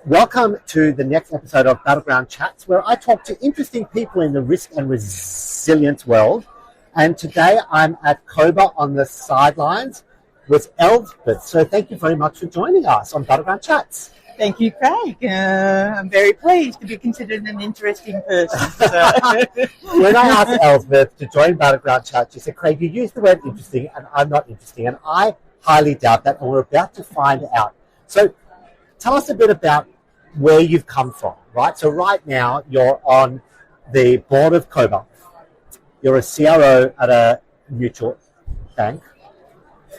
Welcome to the next episode of Battleground Chats, where I talk to interesting people in the risk and resilience world. And today I'm at COBA on the sidelines with Elsbeth. So thank you very much for joining us on Battleground Chats. Thank you, Craig. I'm very pleased to be considered an interesting person. When I asked Elsbeth to join Battleground Chats, she said, Craig, you used the word interesting and I'm not interesting. And I highly doubt that, and we're about to find out. So tell us a bit about where you've come from, right? So right now you're on the board of COBA. You're a CRO at a mutual bank,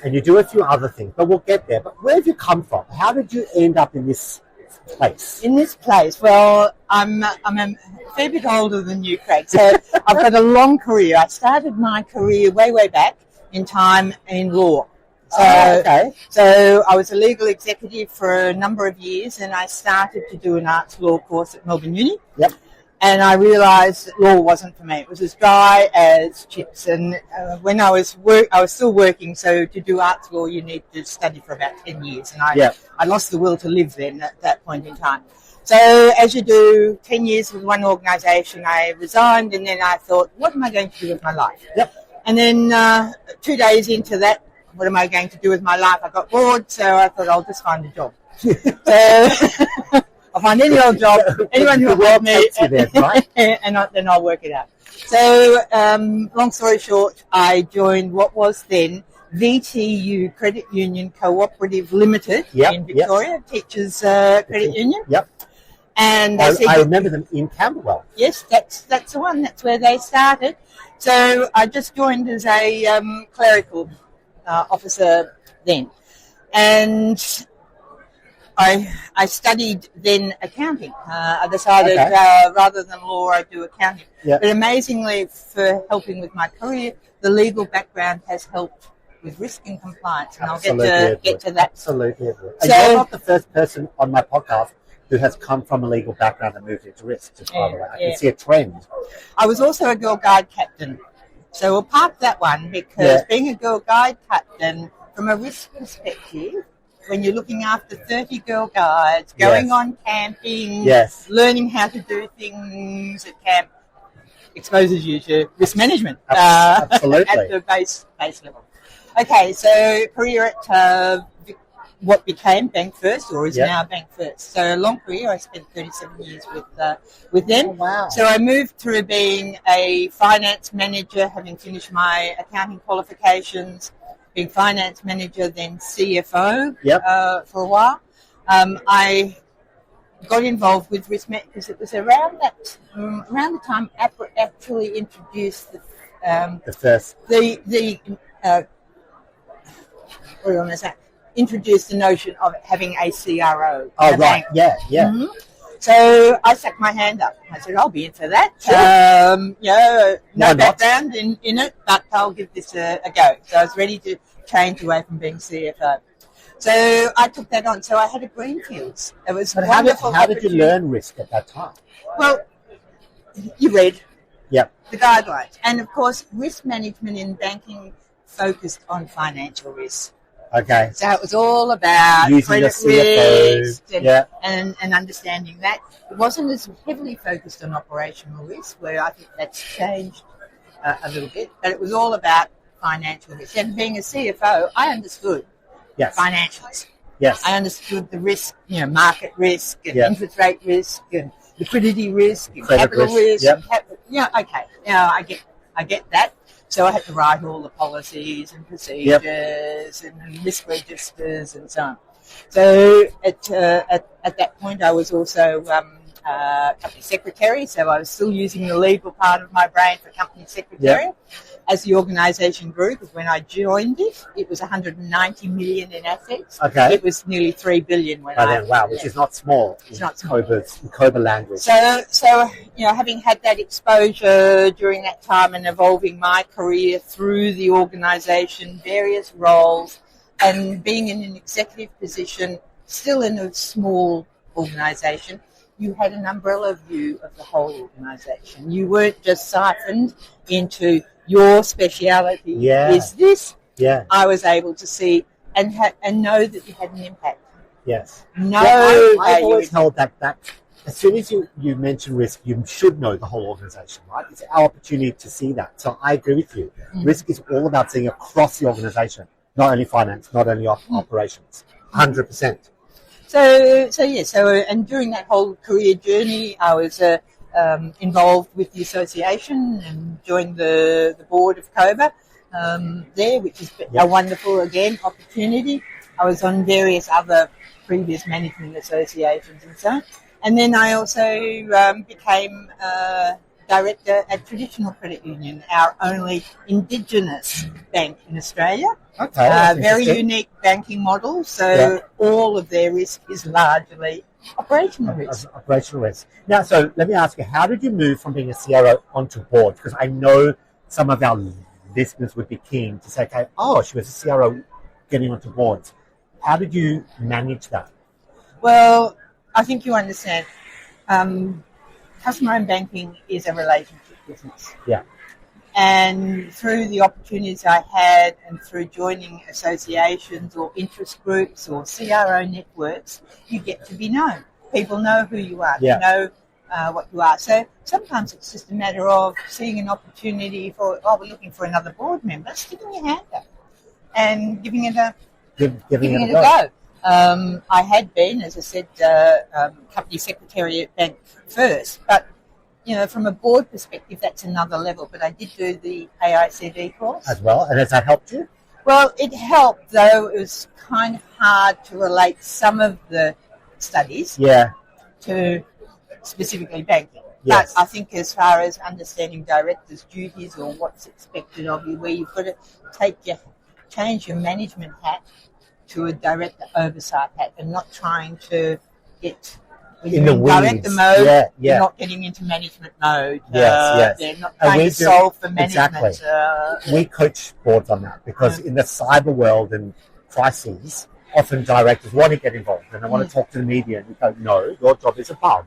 and you do a few other things, but we'll get there. But where have you come from? How did you end up in this place? In this place, well, I'm a fair bit older than you, Craig. So I've got a long career. I started my career way back in time in law. So I was a legal executive for a number of years, and I started to do an arts law course at Melbourne Uni. Yep. And I realised that law wasn't for me. It was as dry as chips. And when I was still working, so to do arts law, you need to study for about 10 years. And I lost the will to live then at that point in time. So as you do 10 years with one organisation, I resigned, and then I thought, what am I going to do with my life? Yep. And then 2 days into that, what am I going to do with my life? I got bored, so I thought I'll just find a job. So I'll find any old job, anyone who will help me, then, right? and then I'll work it out. So long story short, I joined what was then VTU Credit Union Cooperative Limited in Victoria, Teachers Credit Union. Yep. And I remember them in Camberwell. Yes, that's the one. That's where they started. So I just joined as a clerical officer then, and I studied then accounting. I decided rather than law, I do accounting. Yep. But amazingly, for helping with my career, the legal background has helped with risk and compliance, and I'll get to that. Absolutely. So, you're not the first person on my podcast who has come from a legal background and moved into risk, just by the way. I can see a trend. I was also a Girl Guide captain. So we'll park that one, because being a Girl Guide captain, from a risk perspective, when you're looking after 30 Girl Guides, going on camping, learning how to do things at camp, exposes you to risk management Absolutely. at the base level. Okay, so career at what became Bank First, or is now Bank First. So a long career. I spent 37 years with them. Oh, wow. So I moved through being a finance manager, having finished my accounting qualifications, being finance manager, then CFO for a while. I got involved with risk management because it was around the time APRA actually introduced introduced the notion of having a CRO. Oh, right. Bank. Yeah. Mm-hmm. So I stuck my hand up. I said, I'll be into that. Sure. No background in it, but I'll give this a go. So I was ready to change away from being CFO. So I took that on. So I had a greenfields. It was wonderful. How did you learn risk at that time? Well, you read the guidelines. And, of course, risk management in banking focused on financial risk. Okay. So it was all about using credit risk and understanding that. It wasn't as heavily focused on operational risk, where I think that's changed a little bit, but it was all about financial risk. And being a CFO, I understood financials. Yes. I understood the risk, market risk and interest rate risk and liquidity risk and credit capital risk. Yep. I get that. So I had to write all the policies and procedures and risk registers and so on. So at that point, I was also company secretary, so I was still using the legal part of my brain for company secretary. Yep. As the organisation grew, because when I joined it, it was 190 million in assets. Okay. It was nearly 3 billion when which is not small. It's not small. COBA language. So having had that exposure during that time and evolving my career through the organisation, various roles, and being in an executive position, still in a small organisation, you had an umbrella view of the whole organisation. You weren't just siphoned into your speciality is this. Yeah. I was able to see and know that you had an impact Yes. No, Well, I've value always in- held that as soon as you mention risk, you should know the whole organization, right? It's our opportunity to see that. So I agree with you. Risk is all about seeing across the organization, not only finance, not only operations. 100%. And during that whole career journey, I was involved with the association and joined the board of COBA there, which is a wonderful, again, opportunity. I was on various other previous management associations and so on. And then I also became director at Traditional Credit Union, our only Indigenous bank in Australia. Okay. Very unique banking model, so all of their risk is largely operational risk. Operational risk. Now, so let me ask you, how did you move from being a CRO onto board? Because I know some of our listeners would be keen to say, okay, she was a CRO getting onto boards. How did you manage that? Well, I think you understand. Customer and banking is a relationship business. Yeah. And through the opportunities I had and through joining associations or interest groups or CRO networks, you get to be known. People know who you are. Yeah. They know what you are. So sometimes it's just a matter of seeing an opportunity for, we're looking for another board member, sticking your hand up and giving it a go. I had been, as I said, company secretary at bank first, but from a board perspective, that's another level. But I did do the AICD course as well, and has that helped you? Well, it helped, though it was kind of hard to relate some of the studies to specifically banking. Yes. But I think as far as understanding directors' duties or what's expected of you, where you've got to change your management hat to a director oversight hat and not trying to get in the director mode, you're not getting into management mode. They're not trying to solve for management. Exactly. We coach boards on that because in the cyber world and crises, often directors want to get involved and they want to talk to the media and you go, no, your job is above.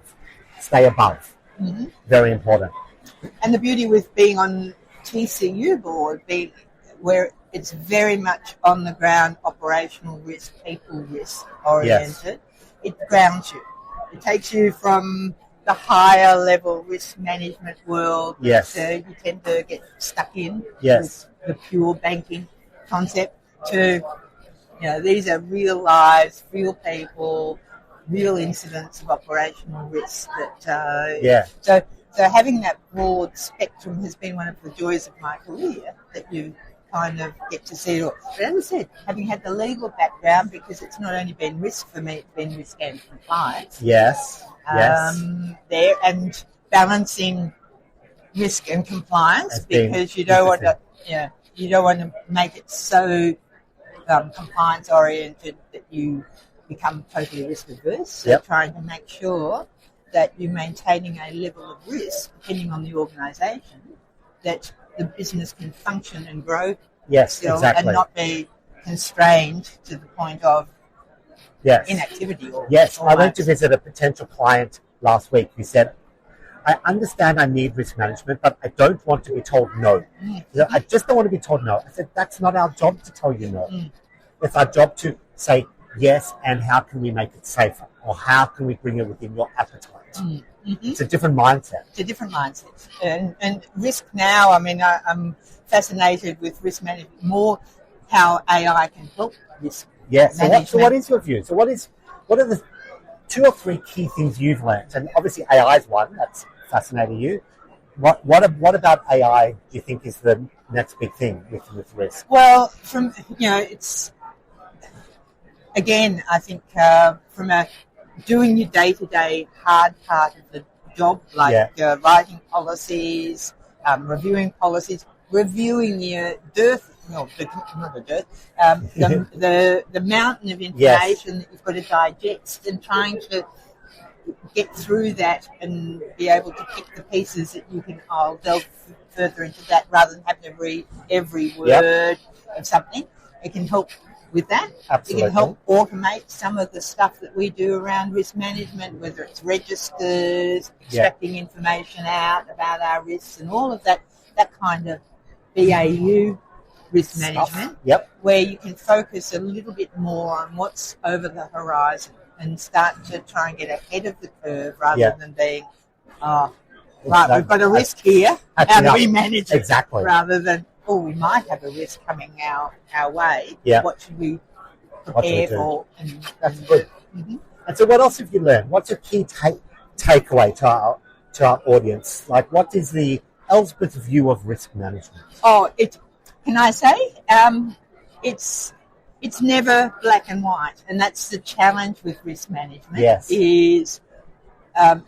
Stay above. Mm-hmm. Very important. And the beauty with being on TCU board, where it's very much on the ground, operational risk, people risk oriented, it grounds you. It takes you from the higher level risk management world that you tend to get stuck in with the pure banking concept to, these are real lives, real people, real incidents of operational risk that so having that broad spectrum has been one of the joys of my career, that you kind of get to see it all. But as I said, having had the legal background, because it's not only been risk for me, it's been risk and compliance. Yes. There and balancing risk and compliance, because you don't want to make it so compliance oriented that you become totally risk averse. So trying to make sure that you're maintaining a level of risk, depending on the organisation, that the business can function and grow and not be constrained to the point of inactivity. I went to visit a potential client last week who said, I understand I need risk management, but I don't want to be told no. I just don't want to be told no. I said, that's not our job to tell you no. It's our job to say yes, and how can we make it safer? Or how can we bring it within your appetite? It's a different mindset. It's a different mindset. And risk now, I'm fascinated with risk management, more how AI can help risk management. So what is your view? So what are the 2 or 3 key things you've learned? And obviously AI is one that's fascinating you. What about AI do you think is the next big thing with risk? Well, it's, again, I think from doing your day-to-day hard part of the job, like writing policies, reviewing policies, reviewing your the mountain of information that you've got to digest, and trying to get through that and be able to pick the pieces that you can. I'll delve further into that rather than having to read every word of something. It can help with that. Absolutely. It can help automate some of the stuff that we do around risk management, whether it's registers, extracting information out about our risks and all of that kind of BAU risk management, where you can focus a little bit more on what's over the horizon and start to try and get ahead of the curve rather than being, right, we've got a risk here, how do we manage it? Exactly. Rather than, we might have a risk coming our way. What should we prepare for? That's good. Mm-hmm. And so what else have you learned? What's your key takeaway to our audience? Like, what is the Elsbeth view of risk management? Can I say, it's never black and white, and that's the challenge with risk management. Yes. Is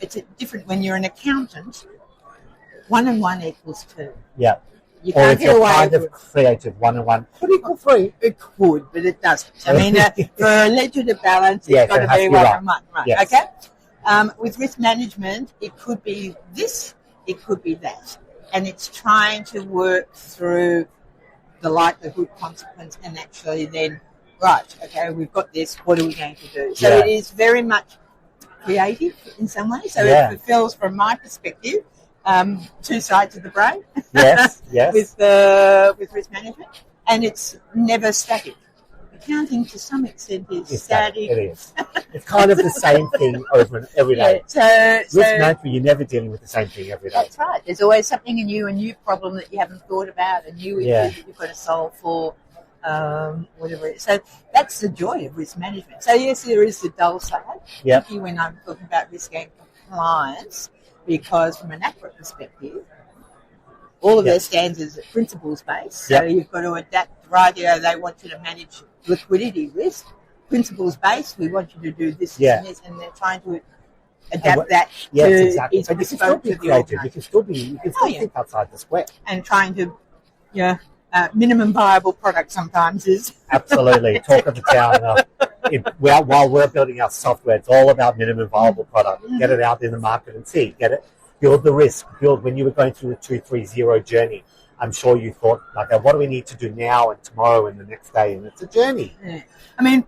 it's different when you're an accountant. 1 and 1 equals 2. Yeah. You can't get away kind of creative 1 and 1 could equal 3. It could, but it doesn't. I mean, for a ledger to balance, it's got to be 1 and 1. Right. Yes. Okay. With risk management, it could be this, it could be that, and it's trying to work through the likelihood, consequence, and actually then, right, okay, we've got this, what are we going to do? So it is very much creative in some ways. So it fulfills, from my perspective, 2 sides of the brain. Yes. with risk management, and it's never static. Accounting, to some extent, is static. It is. It's kind of the same thing over and every day. So risk management, you're never dealing with the same thing every day. That's right. There's always something new, a new problem that you haven't thought about, a new issue that you've got to solve for, whatever it is. So that's the joy of risk management. So yes, there is the dull side, particularly when I'm talking about risk and compliance, because from an APRA perspective, all of their standards are principles-based. So you've got to adapt. Rightio, they want you to manage liquidity risk. Principles-based, we want you to do this and this, and they're trying to adapt that to exactly. But you can still be creative. You can still think outside the square. And trying to, minimum viable product sometimes is. Absolutely. Talk of the town. While we're building our software, it's all about minimum viable product. Get it out in the market and see. Get it. Build the risk. When you were going through the 230 journey, I'm sure you thought, like, what do we need to do now and tomorrow and the next day? And it's a journey. Yeah. I mean,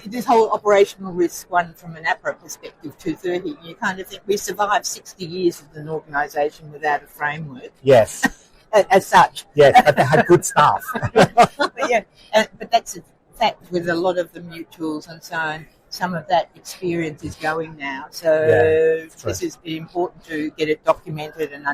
this whole operational risk one from an APRA perspective, 230, you kind of think we survived 60 years as an organisation without a framework. Yes. As such. Yes, but they had good staff. But that's a fact with a lot of the mutuals and so on. Some of that experience is going now. So this is important to get it documented and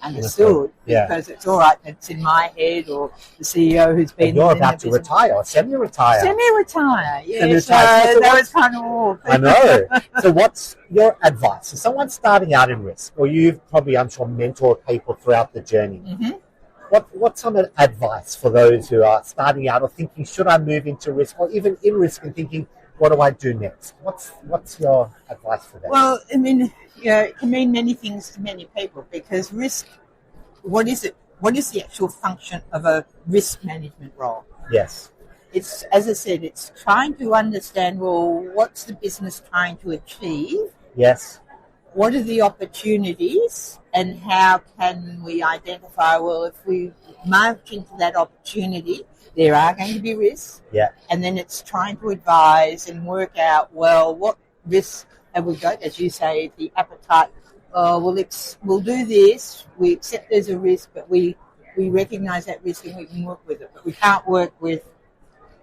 understood because it's all right that it's in my head or the CEO who's been you're about to retire or semi-retire. Semi-retire, yeah. So that was kind of awful. I know. So what's your advice? So someone's starting out in risk, or you've probably, I'm sure, mentored people throughout the journey. Mm-hmm. What's some advice for those who are starting out or thinking, should I move into risk, or even in risk and thinking, what do I do next? What's your advice for that? Well, I mean, it can mean many things to many people because risk, what is it? What is the actual function of a risk management role? Yes. It's, as I said, it's trying to understand, well, what's the business trying to achieve? Yes. What are the opportunities and how can we identify, well, if we march into that opportunity, there are going to be risks. Yeah. And then it's trying to advise and work out, well, what risks have we got? As you say, the appetite, we'll do this, we accept there's a risk, but we recognise that risk and we can work with it. But we can't work with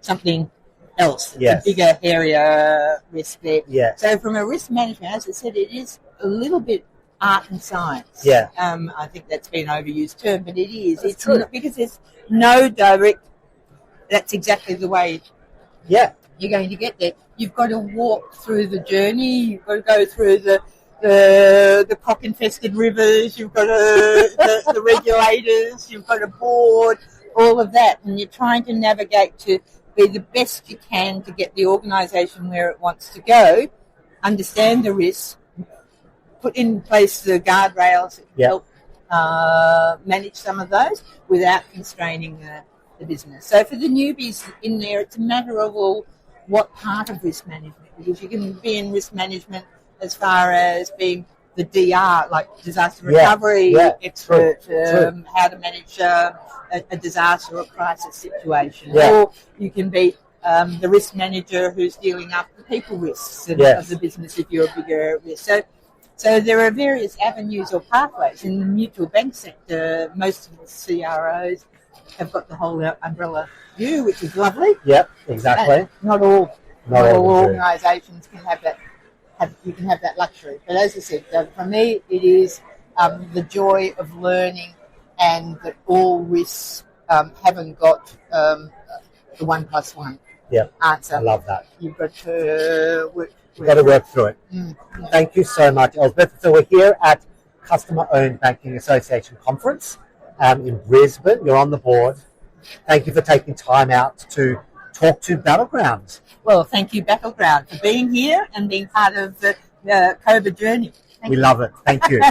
something else, a bigger, hairier risk there. Yeah. So from a risk management, as I said, it is a little bit art and science. Yeah. I think that's been an overused term, but it is. That's it's true. not, because there's no direct. That's exactly the way you're going to get there. You've got to walk through the journey. You've got to go through the croc-infested rivers. You've got the regulators. You've got a board, all of that. And you're trying to navigate to be the best you can to get the organisation where it wants to go, understand the risks, put in place the guardrails that can help manage some of those without constraining the business. So for the newbies in there, it's a matter of, well, what part of risk management? Because you can be in risk management as far as being the DR, like disaster recovery expert, how to manage a disaster or crisis situation. Yeah. Or you can be the risk manager who's dealing up the people risks of the business if you're a bigger risk. So there are various avenues or pathways. In the mutual bank sector, most of the CROs have got the whole umbrella view, which is lovely. Yep, exactly. And not all do. organisations can have that. You can have that luxury. But as I said, for me, it is the joy of learning, and that all risks haven't got the 1+1 Yep, answer. I love that. You've got to work. You've got to work through it. Thank you so much, Elsbeth. So we're here at Customer Owned Banking Association Conference in Brisbane. You're on the board. Thank you for taking time out to talk to Battleground. Well, thank you, Battleground, for being here and being part of the COBA journey. We love it. Thank you.